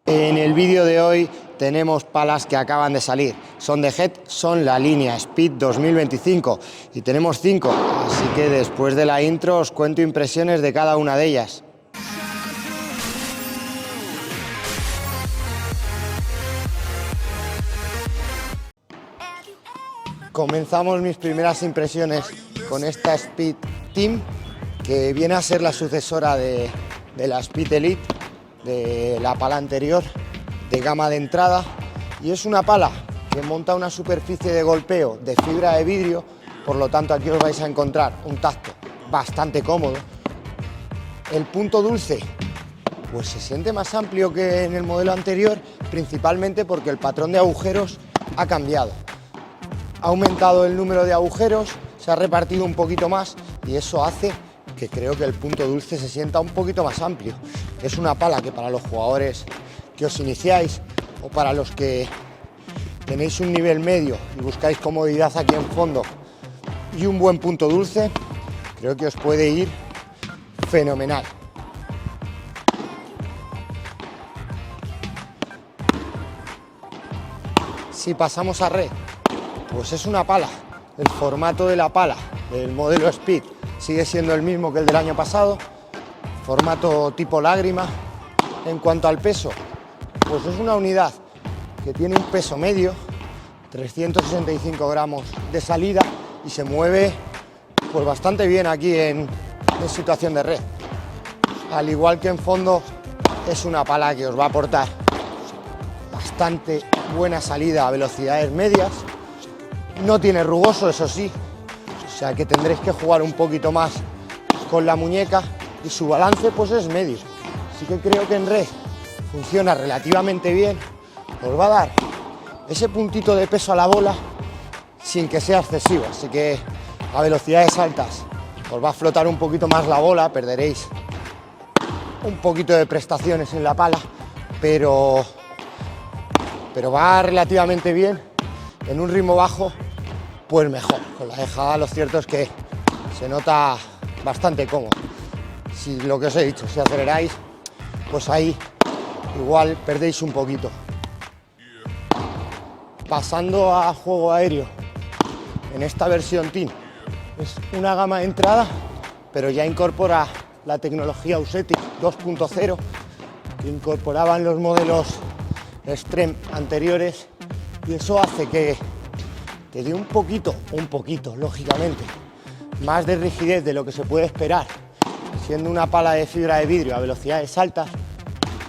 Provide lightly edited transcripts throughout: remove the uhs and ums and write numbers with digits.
En el vídeo de hoy tenemos palas que acaban de salir. Son de Head, son la línea Speed 2025 y tenemos 5, así que después de la intro os cuento impresiones de cada una de ellas. Comenzamos mis primeras impresiones con esta Speed Team, que viene a ser la sucesora de la Speed Elite, de la pala anterior, de gama de entrada, y es una pala que monta una superficie de golpeo de fibra de vidrio, por lo tanto aquí os vais a encontrar un tacto bastante cómodo. El punto dulce pues se siente más amplio que en el modelo anterior, principalmente porque el patrón de agujeros ha cambiado. Ha aumentado el número de agujeros, se ha repartido un poquito más y eso hace que creo que el punto dulce se sienta un poquito más amplio. Es una pala que para los jugadores que os iniciáis o para los que tenéis un nivel medio y buscáis comodidad aquí en fondo y un buen punto dulce, creo que os puede ir fenomenal. Si pasamos a red, pues es una pala. El formato de la pala del modelo Speed sigue siendo el mismo que el del año pasado, formato tipo lágrima. En cuanto al peso, pues es una unidad que tiene un peso medio, 365 gramos de salida, y se mueve pues bastante bien aquí en situación de red. Al igual que en fondo, es una pala que os va a aportar bastante buena salida a velocidades medias. No tiene rugoso, eso sí, o sea que tendréis que jugar un poquito más con la muñeca, y su balance pues es medio. Así que creo que en red funciona relativamente bien, os va a dar ese puntito de peso a la bola sin que sea excesivo, así que a velocidades altas os va a flotar un poquito más la bola, perderéis un poquito de prestaciones en la pala, pero va relativamente bien. En un ritmo bajo pues mejor, con la dejada lo cierto es que se nota bastante cómodo. Si lo que os he dicho, si aceleráis, pues ahí igual perdéis un poquito. Pasando a juego aéreo, en esta versión Team es una gama de entrada, pero ya incorpora la tecnología Ausetic 2.0 que incorporaban los modelos Extreme anteriores, y eso hace que te dé un poquito, lógicamente, más de rigidez de lo que se puede esperar. Siendo una pala de fibra de vidrio a velocidades altas,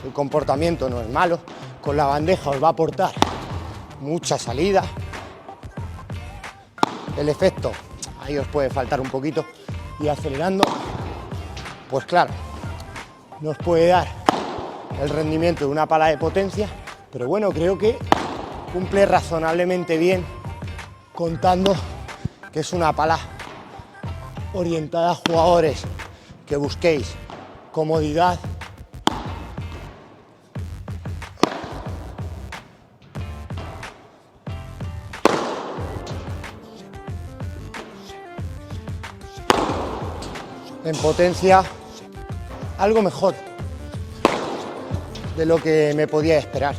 el comportamiento no es malo. Con la bandeja os va a aportar mucha salida. El efecto, ahí os puede faltar un poquito, y acelerando, pues claro, nos puede dar el rendimiento de una pala de potencia, pero bueno, creo que cumple razonablemente bien, contando que es una pala orientada a jugadores que busquéis comodidad, en potencia algo mejor de lo que me podía esperar.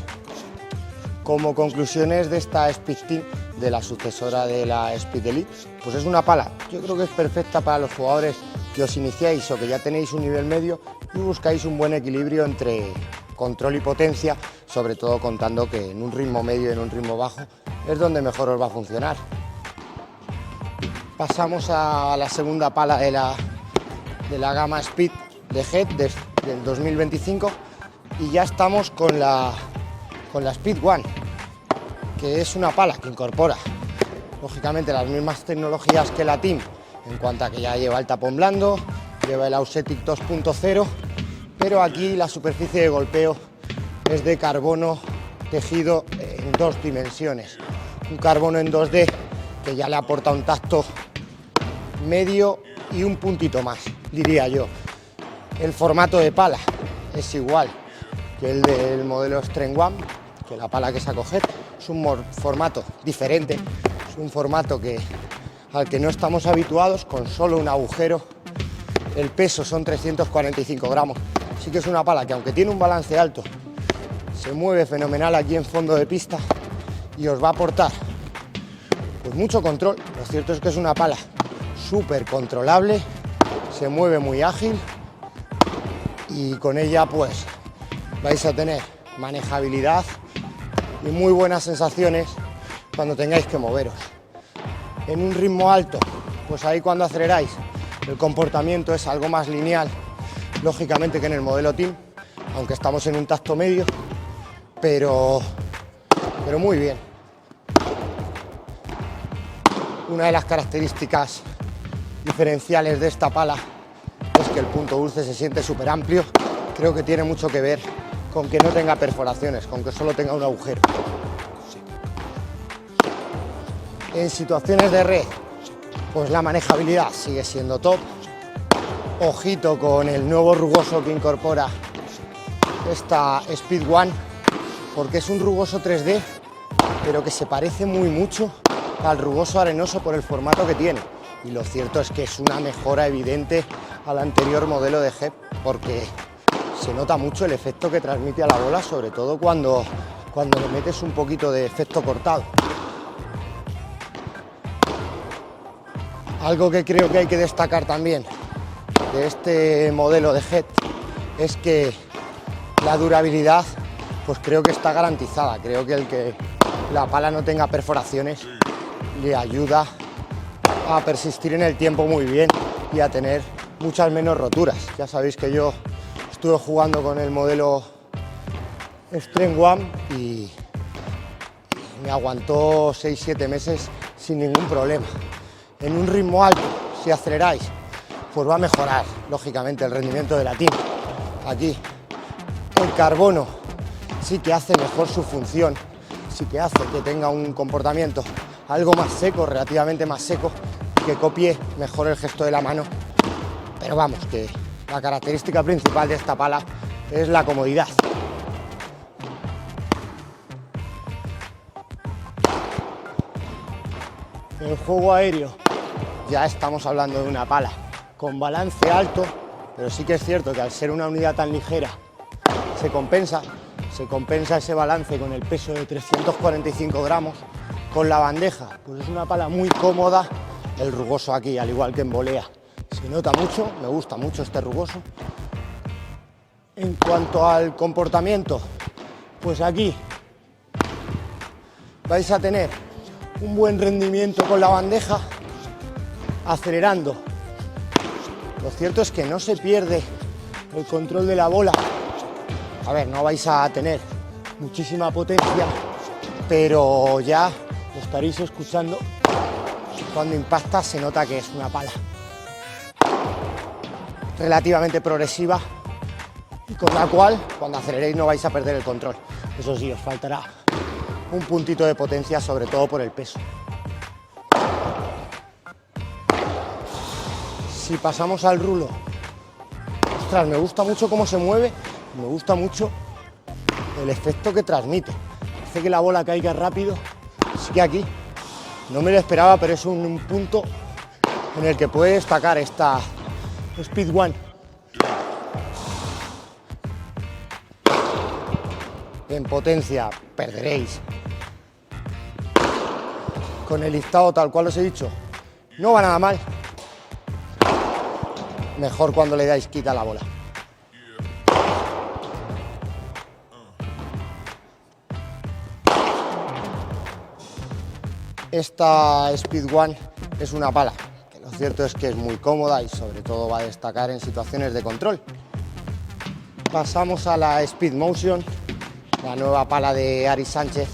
Como conclusiones de esta Speed Team, de la sucesora de la Speed Elite, pues es una pala, yo creo que es perfecta para los jugadores que os iniciáis o que ya tenéis un nivel medio y buscáis un buen equilibrio entre control y potencia, sobre todo contando que en un ritmo medio y en un ritmo bajo es donde mejor os va a funcionar. Pasamos a la segunda pala de la gama Speed de Head del 2025, y ya estamos con la Speed One, que es una pala que incorpora lógicamente las mismas tecnologías que la Team, en cuanto a que ya lleva el tapón blando, lleva el Ausetic 2.0, pero aquí la superficie de golpeo es de carbono tejido en 2 dimensiones, un carbono en 2D que ya le aporta un tacto medio y un puntito más, diría yo. El formato de pala es igual que el del modelo Extreme One, que la pala que sacó Head. Es un formato diferente, es un formato al que no estamos habituados, con solo un agujero. El peso son 345 gramos, así que es una pala que, aunque tiene un balance alto, se mueve fenomenal aquí en fondo de pista y os va a aportar pues mucho control. Lo cierto es que es una pala súper controlable, se mueve muy ágil y con ella pues vais a tener manejabilidad y muy buenas sensaciones cuando tengáis que moveros. En un ritmo alto, pues ahí cuando aceleráis el comportamiento es algo más lineal, lógicamente, que en el modelo Team, aunque estamos en un tacto medio, pero muy bien. Una de las características diferenciales de esta pala es que el punto dulce se siente súper amplio. Creo que tiene mucho que ver con que no tenga perforaciones, con que solo tenga un agujero. En situaciones de red, pues la manejabilidad sigue siendo top. Ojito con el nuevo rugoso que incorpora esta Speed One, porque es un rugoso 3D, pero que se parece muy mucho al rugoso arenoso por el formato que tiene. Y lo cierto es que es una mejora evidente al anterior modelo de GEP, porque se nota mucho el efecto que transmite a la bola, sobre todo cuando le metes un poquito de efecto cortado. Algo que creo que hay que destacar también de este modelo de GEP es que la durabilidad, pues creo que está garantizada. Creo que el que la pala no tenga perforaciones le ayuda a persistir en el tiempo muy bien y a tener muchas menos roturas. Ya sabéis que yo estuve jugando con el modelo Strength One y me aguantó 6-7 meses sin ningún problema. En un ritmo alto, si aceleráis, pues va a mejorar, lógicamente, el rendimiento de la Team. Aquí el carbono sí que hace mejor su función, sí que hace que tenga un comportamiento algo más seco, relativamente más seco, que copie mejor el gesto de la mano. Pero vamos, que la característica principal de esta pala es la comodidad. En el juego aéreo ya estamos hablando de una pala con balance alto, pero sí que es cierto que al ser una unidad tan ligera se compensa ese balance con el peso de 345 gramos. Con la bandeja, pues es una pala muy cómoda. El rugoso aquí, al igual que en volea, se nota mucho, me gusta mucho este rugoso. En cuanto al comportamiento, pues aquí vais a tener un buen rendimiento con la bandeja, acelerando. Lo cierto es que no se pierde el control de la bola. A ver, no vais a tener muchísima potencia, pero ya lo estaréis escuchando. Cuando impacta se nota que es una pala relativamente progresiva y con la cual cuando aceleréis no vais a perder el control. Eso sí, os faltará un puntito de potencia, sobre todo por el peso. Si pasamos al rulo, ostras, me gusta mucho cómo se mueve, me gusta mucho el efecto que transmite. Hace que la bola caiga rápido. Así que aquí no me lo esperaba, pero es un punto en el que puede destacar esta Speed One. En potencia perderéis. Con el listado tal cual os he dicho, no va nada mal. Mejor cuando le dais quita a la bola. Esta Speed One es una pala que lo cierto es que es muy cómoda y sobre todo va a destacar en situaciones de control. Pasamos a la Speed Motion, la nueva pala de Ari Sánchez,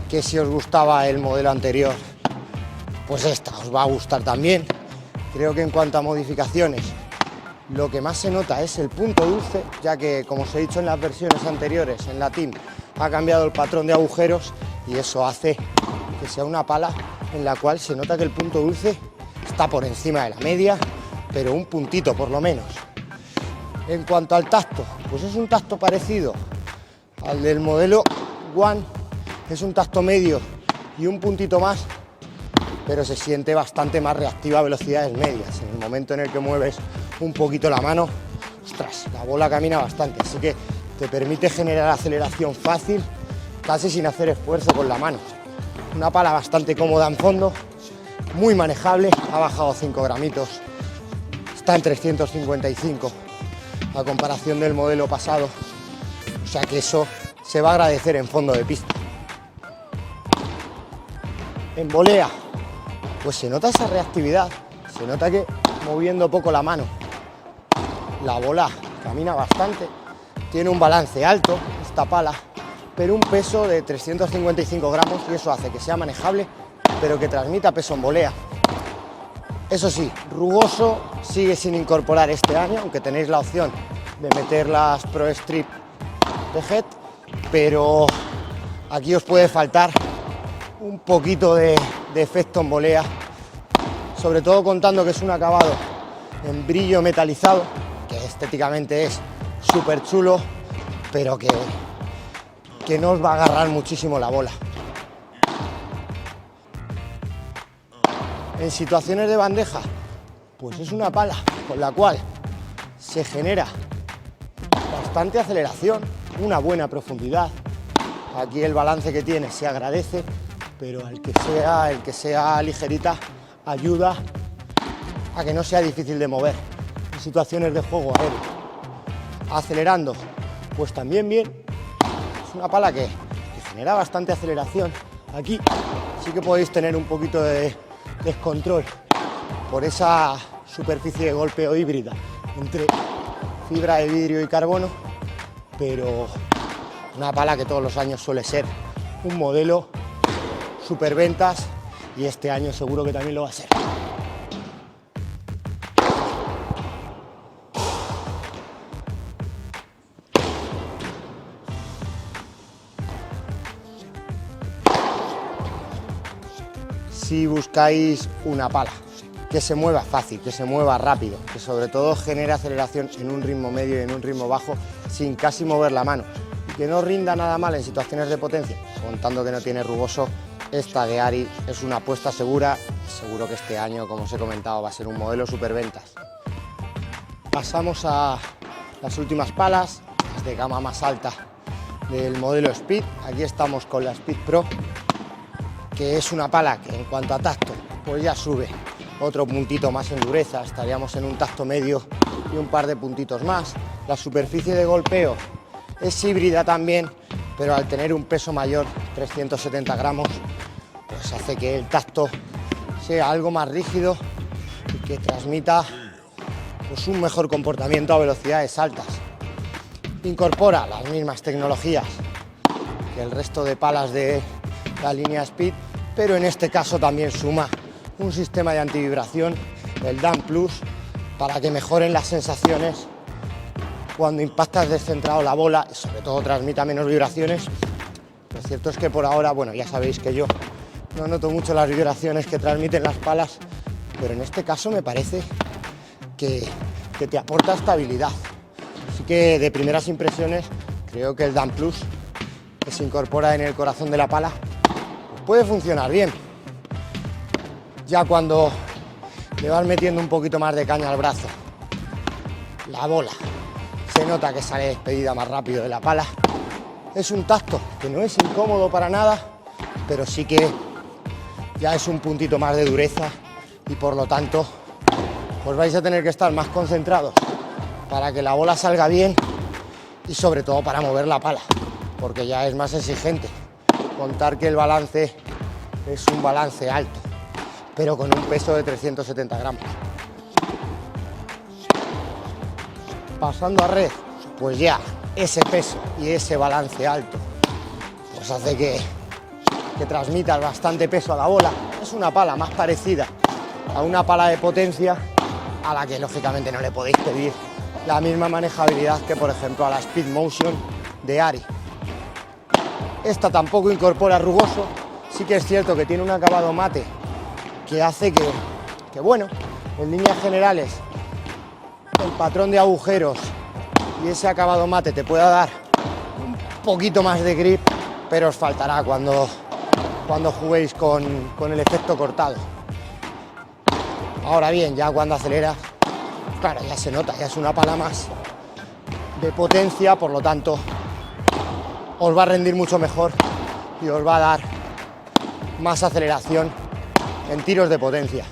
que si os gustaba el modelo anterior, pues esta os va a gustar también. Creo que en cuanto a modificaciones, lo que más se nota es el punto dulce, ya que, como os he dicho en las versiones anteriores, en la Team ha cambiado el patrón de agujeros y eso hace que sea una pala en la cual se nota que el punto dulce está por encima de la media, pero un puntito por lo menos. En cuanto al tacto, pues es un tacto parecido al del modelo One, es un tacto medio y un puntito más, pero se siente bastante más reactiva a velocidades medias. En el momento en el que mueves un poquito la mano, ostras, la bola camina bastante, así que te permite generar aceleración fácil, casi sin hacer esfuerzo con la mano. Una pala bastante cómoda en fondo, muy manejable, ha bajado 5 gramitos, está en 355 a comparación del modelo pasado, o sea que eso se va a agradecer en fondo de pista. En volea, pues se nota esa reactividad, se nota que moviendo poco la mano, la bola camina bastante, tiene un balance alto esta pala, pero un peso de 355 gramos y eso hace que sea manejable, pero que transmita peso en volea. Eso sí, rugoso sigue sin incorporar este año, aunque tenéis la opción de meter las Pro Strip de Head, pero aquí os puede faltar un poquito de efecto en volea, sobre todo contando que es un acabado en brillo metalizado, que estéticamente es súper chulo, pero que no os va a agarrar muchísimo la bola. En situaciones de bandeja, pues es una pala con la cual se genera bastante aceleración, una buena profundidad. Aquí el balance que tiene se agradece, pero el que sea ligerita ayuda a que no sea difícil de mover en situaciones de juego aéreo. Acelerando, pues también bien. Es una pala que genera bastante aceleración. Aquí sí que podéis tener un poquito de descontrol por esa superficie de golpeo híbrida entre fibra de vidrio y carbono, pero una pala que todos los años suele ser un modelo superventas y este año seguro que también lo va a ser. Si buscáis una pala que se mueva fácil, que se mueva rápido, que sobre todo genere aceleración en un ritmo medio y en un ritmo bajo sin casi mover la mano y que no rinda nada mal en situaciones de potencia, contando que no tiene rugoso, esta de Ari es una apuesta segura. Seguro que este año, como os he comentado, va a ser un modelo superventas. Pasamos a las últimas palas, las de gama más alta del modelo Speed. Aquí estamos con la Speed Pro, que es una pala que en cuanto a tacto pues ya sube otro puntito más en dureza, estaríamos en un tacto medio y un par de puntitos más. La superficie de golpeo es híbrida también, pero al tener un peso mayor, 370 gramos, pues hace que el tacto sea algo más rígido y que transmita pues un mejor comportamiento a velocidades altas. Incorpora las mismas tecnologías que el resto de palas de la línea Speed, pero en este caso también suma un sistema de antivibración, el DAM Plus, para que mejoren las sensaciones cuando impactas descentrado la bola y sobre todo transmita menos vibraciones. Lo cierto es que por ahora, bueno, ya sabéis que yo no noto mucho las vibraciones que transmiten las palas, pero en este caso me parece que te aporta estabilidad. Así que de primeras impresiones creo que el DAM Plus, que se incorpora en el corazón de la pala, puede funcionar bien. Ya cuando le vas metiendo un poquito más de caña al brazo, la bola se nota que sale despedida más rápido de la pala. Es un tacto que no es incómodo para nada, pero sí que ya es un puntito más de dureza y por lo tanto pues vais a tener que estar más concentrados para que la bola salga bien y sobre todo para mover la pala, porque ya es más exigente. Contar que el balance es un balance alto, pero con un peso de 370 gramos. Pasando a red, pues ya ese peso y ese balance alto pues hace que transmitas bastante peso a la bola. Es una pala más parecida a una pala de potencia, a la que lógicamente no le podéis pedir la misma manejabilidad que por ejemplo a la Speed Motion de Ari. Esta tampoco incorpora rugoso, sí que es cierto que tiene un acabado mate que hace que bueno, en líneas generales el patrón de agujeros y ese acabado mate te pueda dar un poquito más de grip, pero os faltará cuando juguéis con el efecto cortado. Ahora bien, ya cuando aceleras, claro, ya se nota, ya es una pala de potencia, por lo tanto os va a rendir mucho mejor y os va a dar más aceleración en tiros de potencia.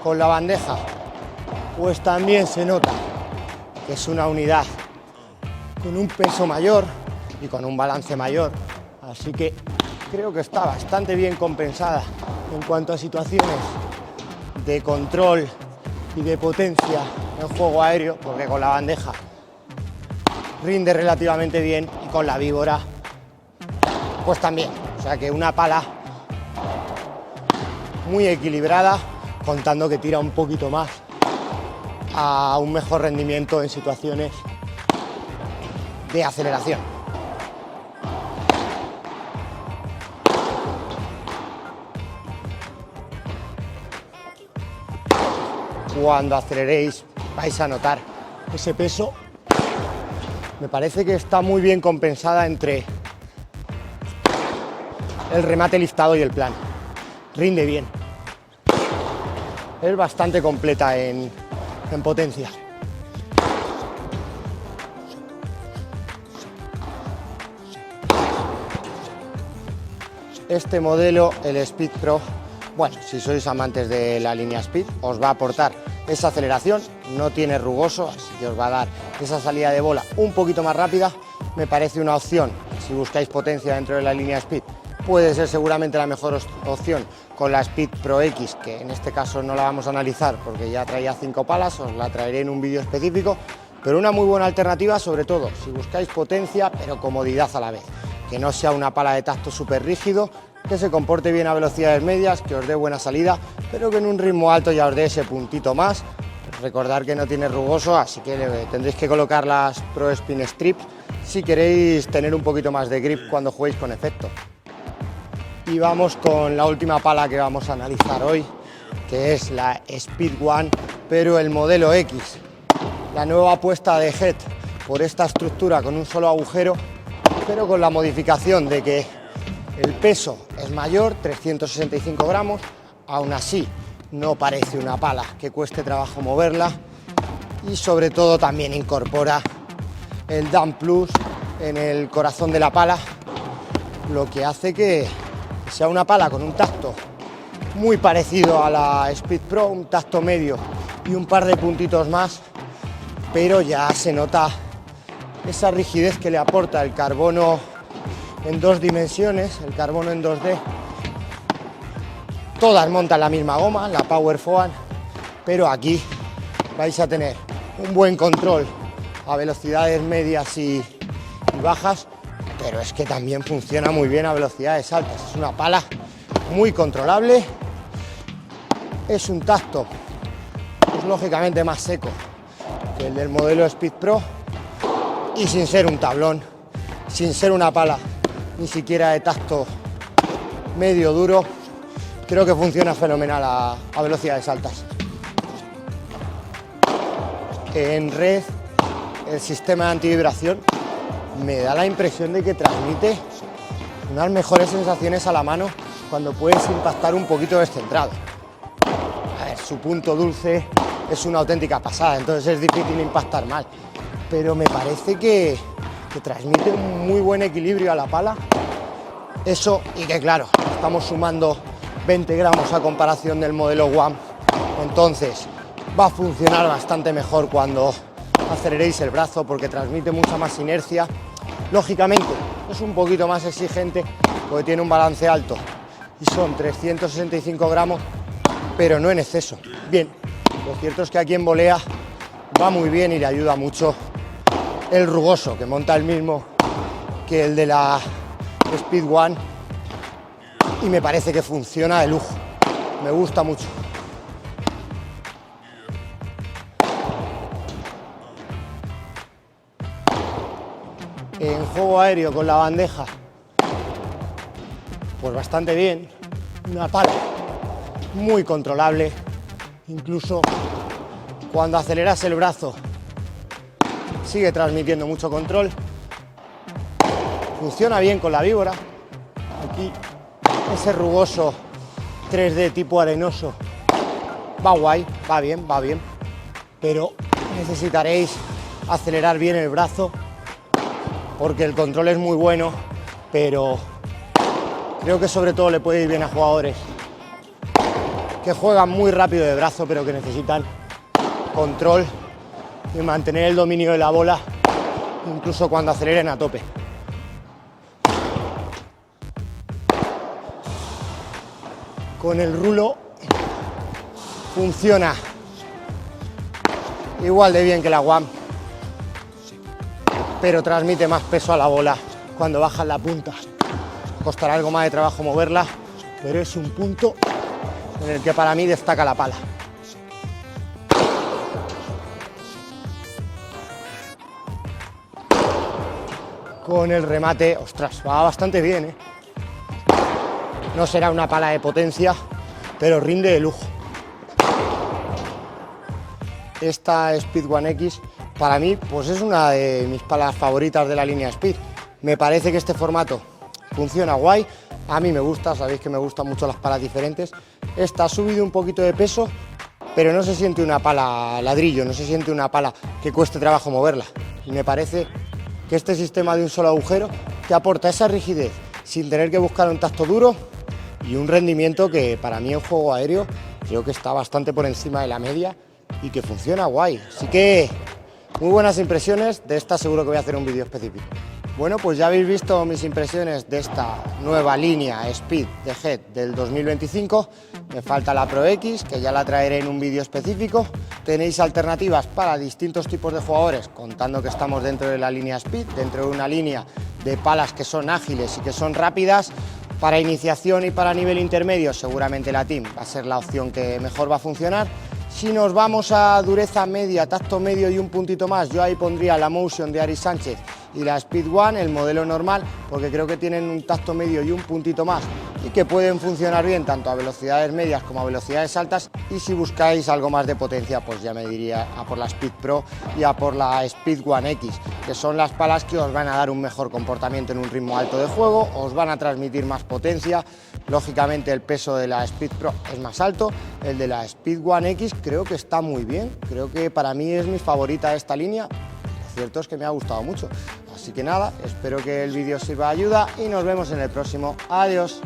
Con la bandeja, pues también se nota que es una unidad con un peso mayor y con un balance mayor, así que creo que está bastante bien compensada en cuanto a situaciones de control y de potencia en juego aéreo, porque con la bandeja rinde relativamente bien y con la víbora pues también, o sea que una pala muy equilibrada, contando que tira un poquito más a un mejor rendimiento en situaciones de aceleración. Cuando aceleréis vais a notar ese peso. Me parece que está muy bien compensada entre el remate liftado y el plano. Rinde bien. Es bastante completa en potencia. Este modelo, el Speed Pro, bueno, si sois amantes de la línea Speed, os va a aportar esa aceleración, no tiene rugoso, así que os va a dar esa salida de bola un poquito más rápida. Me parece una opción, si buscáis potencia dentro de la línea Speed, puede ser seguramente la mejor opción con la Speed Pro X, que en este caso no la vamos a analizar porque ya traía 5 palas, os la traeré en un vídeo específico, pero una muy buena alternativa, sobre todo si buscáis potencia pero comodidad a la vez, que no sea una pala de tacto súper rígido, que se comporte bien a velocidades medias, que os dé buena salida, pero que en un ritmo alto ya os dé ese puntito más. Recordad que no tiene rugoso, así que tendréis que colocar las Pro Spin Strips si queréis tener un poquito más de grip cuando juguéis con efecto. Y vamos con la última pala que vamos a analizar hoy, que es la Speed One, pero el modelo X. La nueva apuesta de Head por esta estructura con un solo agujero, pero con la modificación de que el peso es mayor, 365 gramos, aún así no parece una pala que cueste trabajo moverla, y sobre todo también incorpora el Dam Plus en el corazón de la pala, lo que hace que sea una pala con un tacto muy parecido a la Speed Pro, un tacto medio y un par de puntitos más, pero ya se nota esa rigidez que le aporta el carbono en 2 dimensiones, el carbono en 2D. Todas montan la misma goma, la Power Foam, pero aquí vais a tener un buen control a velocidades medias y bajas, pero es que también funciona muy bien a velocidades altas. Es una pala muy controlable, es un tacto pues, lógicamente más seco que el del modelo Speed Pro, y sin ser un tablón, sin ser una pala ni siquiera de tacto medio duro, creo que funciona fenomenal a velocidades altas. En red, el sistema de antivibración me da la impresión de que transmite unas mejores sensaciones a la mano cuando puedes impactar un poquito descentrado. A ver, su punto dulce es una auténtica pasada, entonces es difícil impactar mal, pero me parece que transmite un muy buen equilibrio a la pala. Eso, y que claro, estamos sumando 20 gramos a comparación del modelo One, entonces va a funcionar bastante mejor cuando aceleréis el brazo, porque transmite mucha más inercia. Lógicamente es un poquito más exigente porque tiene un balance alto y son 365 gramos, pero no en exceso. Bien, lo cierto es que aquí en volea va muy bien y le ayuda mucho el rugoso, que monta el mismo que el de la Speed One, y me parece que funciona de lujo, me gusta mucho. En juego aéreo con la bandeja, pues bastante bien, una pala muy controlable, incluso cuando aceleras el brazo sigue transmitiendo mucho control. Funciona bien con la víbora, aquí ese rugoso 3D tipo arenoso va guay, va bien, pero necesitaréis acelerar bien el brazo porque el control es muy bueno, pero creo que sobre todo le puede ir bien a jugadores que juegan muy rápido de brazo, pero que necesitan control y mantener el dominio de la bola incluso cuando aceleren a tope. Con el rulo funciona igual de bien que la One, pero transmite más peso a la bola cuando bajas la punta. Costará algo más de trabajo moverla, pero es un punto en el que para mí destaca la pala. Con el remate, ostras, va bastante bien, ¿eh? No será una pala de potencia, pero rinde de lujo. Esta Speed One X para mí pues es una de mis palas favoritas de la línea Speed. Me parece que este formato funciona guay, a mí me gusta, sabéis que me gustan mucho las palas diferentes. Esta ha subido un poquito de peso, pero no se siente una pala ladrillo, no se siente una pala que cueste trabajo moverla. Y me parece que este sistema de un solo agujero te aporta esa rigidez sin tener que buscar un tacto duro y un rendimiento que para mí en juego aéreo creo que está bastante por encima de la media y que funciona guay. Así que muy buenas impresiones, de esta seguro que voy a hacer un vídeo específico. Bueno, pues ya habéis visto mis impresiones de esta nueva línea Speed de Head del 2025. Me falta la Pro X, que ya la traeré en un vídeo específico. Tenéis alternativas para distintos tipos de jugadores, contando que estamos dentro de la línea Speed, dentro de una línea de palas que son ágiles y que son rápidas. Para iniciación y para nivel intermedio, seguramente la Team va a ser la opción que mejor va a funcionar. Si nos vamos a dureza media, tacto medio y un puntito más, yo ahí pondría la Motion de Ari Sánchez y la Speed One, el modelo normal, porque creo que tienen un tacto medio y un puntito más y que pueden funcionar bien tanto a velocidades medias como a velocidades altas. Y si buscáis algo más de potencia, pues ya me diría a por la Speed Pro y a por la Speed One X, que son las palas que os van a dar un mejor comportamiento en un ritmo alto de juego, os van a transmitir más potencia. Lógicamente el peso de la Speed Pro es más alto, el de la Speed One X creo que está muy bien, creo que para mí es mi favorita de esta línea. Lo cierto es que me ha gustado mucho, así que nada, espero que el vídeo sirva de ayuda y nos vemos en el próximo. Adiós.